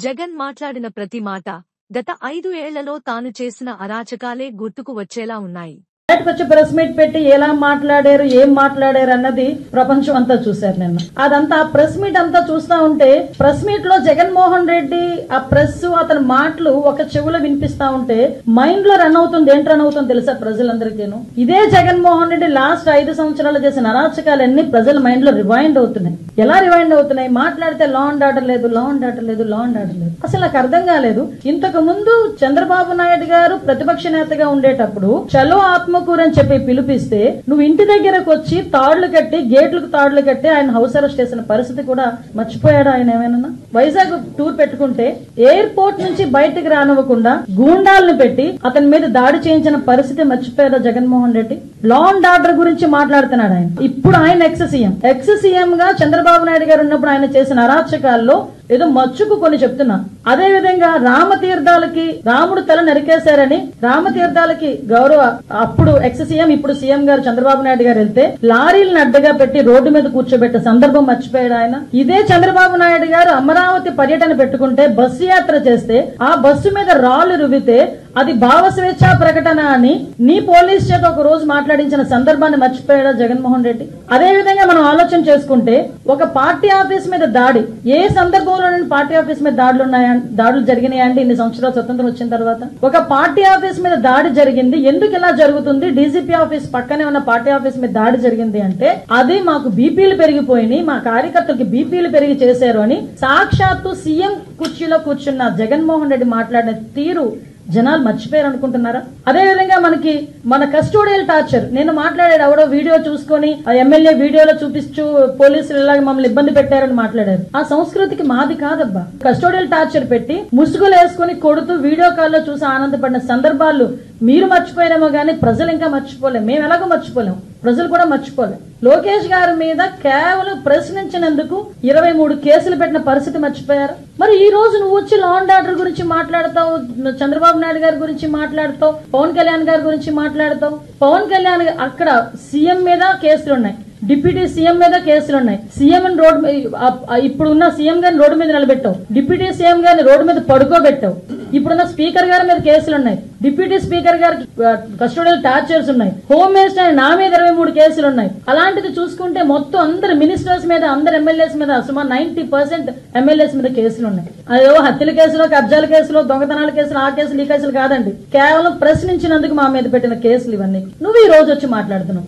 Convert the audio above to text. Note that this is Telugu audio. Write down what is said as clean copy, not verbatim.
జగన్ మాట్లాడిన ప్రతి మాట గత 5 ఏళ్లలో తాను చేసిన అరాచకాలే గుర్తుకు వచ్చేలా ఉన్నాయి. వచ్చి ప్రెస్ మీట్ పెట్టి ఎలా మాట్లాడారు, ఏం మాట్లాడారు అన్నది ప్రపంచం అంతా చూశారు. నిన్న అదంతా ప్రెస్ మీట్ అంతా చూస్తా ఉంటే ప్రెస్ మీట్ లో జగన్మోహన్ రెడ్డి ఆ ప్రెస్ అతని మాటలు ఒక చెవులో వినిపిస్తా ఉంటే మైండ్ లో రన్ అవుతుంది. ఏంటి రన్ అవుతుంది తెలుసా ప్రజలందరికీను? ఇదే జగన్మోహన్ రెడ్డి లాస్ట్ 5 సంవత్సరాలు చేసిన అరాచకాలన్నీ ప్రజల మైండ్ లో రివైండ్ అవుతున్నాయి. ఎలా రివైండ్ అవుతున్నాయి? మాట్లాడితే లా అండ్ ఆర్డర్ లేదు, లా అండ్ ఆర్డర్ లేదు, లా అండ్ ఆర్డర్ లేదు. అసలు నాకు అర్థం కాలేదు. ఇంతకు ముందు చంద్రబాబు నాయుడు గారు ప్రతిపక్ష నేతగా ఉండేటప్పుడు చలో ఆత్మకూరు అని చెప్పి పిలిపిస్తే నువ్వు ఇంటి దగ్గరకు వచ్చి తాళ్లు కట్టి, గేట్లకు తాళ్లు కట్టి ఆయన హౌస్ అరెస్ట్ చేసిన పరిస్థితి కూడా మర్చిపోయాడు ఆయన ఏమైనా? వైజాగ్ టూర్ పెట్టుకుంటే ఎయిర్పోర్ట్ నుంచి బయటకు రానివ్వకుండా గూండాలను పెట్టి అతని మీద దాడి చేయించిన పరిస్థితి మర్చిపోయారా Jaganmohan Reddy? Law and order గురించి మాట్లాడుతున్నాడు ఆయన. ఇప్పుడు ఆయన ఎక్స్ సీఎం గా చంద్రబాబు నాయుడు గారు ఉన్నప్పుడు ఆయన చేసిన అరాచకాల్లో ఏదో మచ్చుకు కొన్ని చెప్తున్నా. అదే విధంగా రామతీర్థాలకి రాముడు తల నరికేశారని రామతీర్థాలకి గౌరవ అప్పుడు ఎక్స్ సీఎం ఇప్పుడు సీఎం గారు చంద్రబాబు నాయుడు గారు వెళ్తే లారీలను అడ్డగా పెట్టి రోడ్డు మీద కూర్చోబెట్టే సందర్భం మర్చిపోయాడు ఆయన. ఇదే చంద్రబాబు నాయుడు గారు అమరావతి పర్యటన పెట్టుకుంటే బస్సు యాత్ర చేస్తే ఆ బస్సు మీద రాళ్లు రువితే అది భావ స్వేచ్ఛా ప్రకటన అని నీ పోలీస్ చేత ఒక రోజు మాట్లాడించిన సందర్భాన్ని మర్చిపోయాడా జగన్మోహన్ రెడ్డి? అదే విధంగా మనం ఆలోచన చేసుకుంటే ఒక పార్టీ ఆఫీస్ మీద దాడి ఏ సందర్భంలో పార్టీ ఆఫీస్ మీద దాడులు జరిగినాయా అంటే ఇన్ని సంవత్సరాలు స్వతంత్రం వచ్చిన తర్వాత ఒక పార్టీ ఆఫీస్ మీద దాడి జరిగింది. ఎందుకు ఇలా జరుగుతుంది? డీజీపీ ఆఫీస్ పక్కనే ఉన్న పార్టీ ఆఫీస్ మీద దాడి జరిగింది అంటే అది మాకు బీపీలు పెరిగిపోయినాయి, మా కార్యకర్తలకి బీపీలు పెరిగి చేశారు అని సాక్షాత్తు సీఎం కుర్చీలో కూర్చున్న జగన్మోహన్ రెడ్డి మాట్లాడిన తీరు జనాలు మర్చిపోయారు అనుకుంటున్నారా? అదే విధంగా మన కస్టోడియల్ టార్చర్ నేను మాట్లాడాడు. ఎవడో వీడియో చూసుకొని ఆ ఎమ్మెల్యే వీడియోలో చూపిస్తూ పోలీసులు ఇలాగ మమ్మల్ని ఇబ్బంది పెట్టారని మాట్లాడారు. ఆ సంస్కృతికి మాది కాదబ్బా. కస్టోడియల్ టార్చర్ పెట్టి ముసుగులు వేసుకుని కొడుతూ వీడియో కాల్లో చూసి ఆనందపడిన సందర్భాలు మీరు మర్చిపోయారేమో గానీ ప్రజలు ఇంకా మర్చిపోలేం. మేము ఎలాగో మర్చిపోలేం, ప్రజలు కూడా మర్చిపోలేం. లోకేష్ గారి మీద కేవలం ప్రశ్నించినందుకు 23 కేసులు పెట్టిన పరిస్థితి మర్చిపోయారు. మరి ఈ రోజు నువ్వు వచ్చి లా అండ్ ఆర్డర్ గురించి మాట్లాడతావు, చంద్రబాబు నాయుడు గారి గురించి మాట్లాడతావు, పవన్ కళ్యాణ్ గారి గురించి మాట్లాడతావు. పవన్ కళ్యాణ్ అక్కడ సీఎం మీద కేసులున్నాయి, డిప్యూటీ సీఎం మీద కేసులున్నాయి. సీఎం ఇప్పుడున్న సీఎం గారిని రోడ్డు మీద నిలబెట్టావు, డిప్యూటీ సీఎం గారిని రోడ్డు మీద పడుకోబెట్టావు. ఇప్పుడున్న స్పీకర్ గారి మీద కేసులున్నాయి, డిప్యూటీ స్పీకర్ గారికి కస్టోడియల్ టార్చర్స్ ఉన్నాయి, హోమ్ మినిస్టర్ నా మీద 23 కేసులున్నాయి. అలాంటిది చూసుకుంటే మొత్తం అందరు మినిస్టర్స్ మీద, అందరు ఎమ్మెల్యేస్ మీద సుమారు 90% ఎమ్మెల్యేస్ మీద కేసులు ఉన్నాయి. అదో హత్యల కేసులో, కబ్జాల కేసులో, దొంగతనాల కేసులు, ఆ కేసులు ఈ కేసులు కాదండి. కేవలం ప్రశ్నించినందుకు మా మీద పెట్టిన కేసులు ఇవన్నీ. నువ్వు ఈ రోజు వచ్చి మాట్లాడుతున్నావు.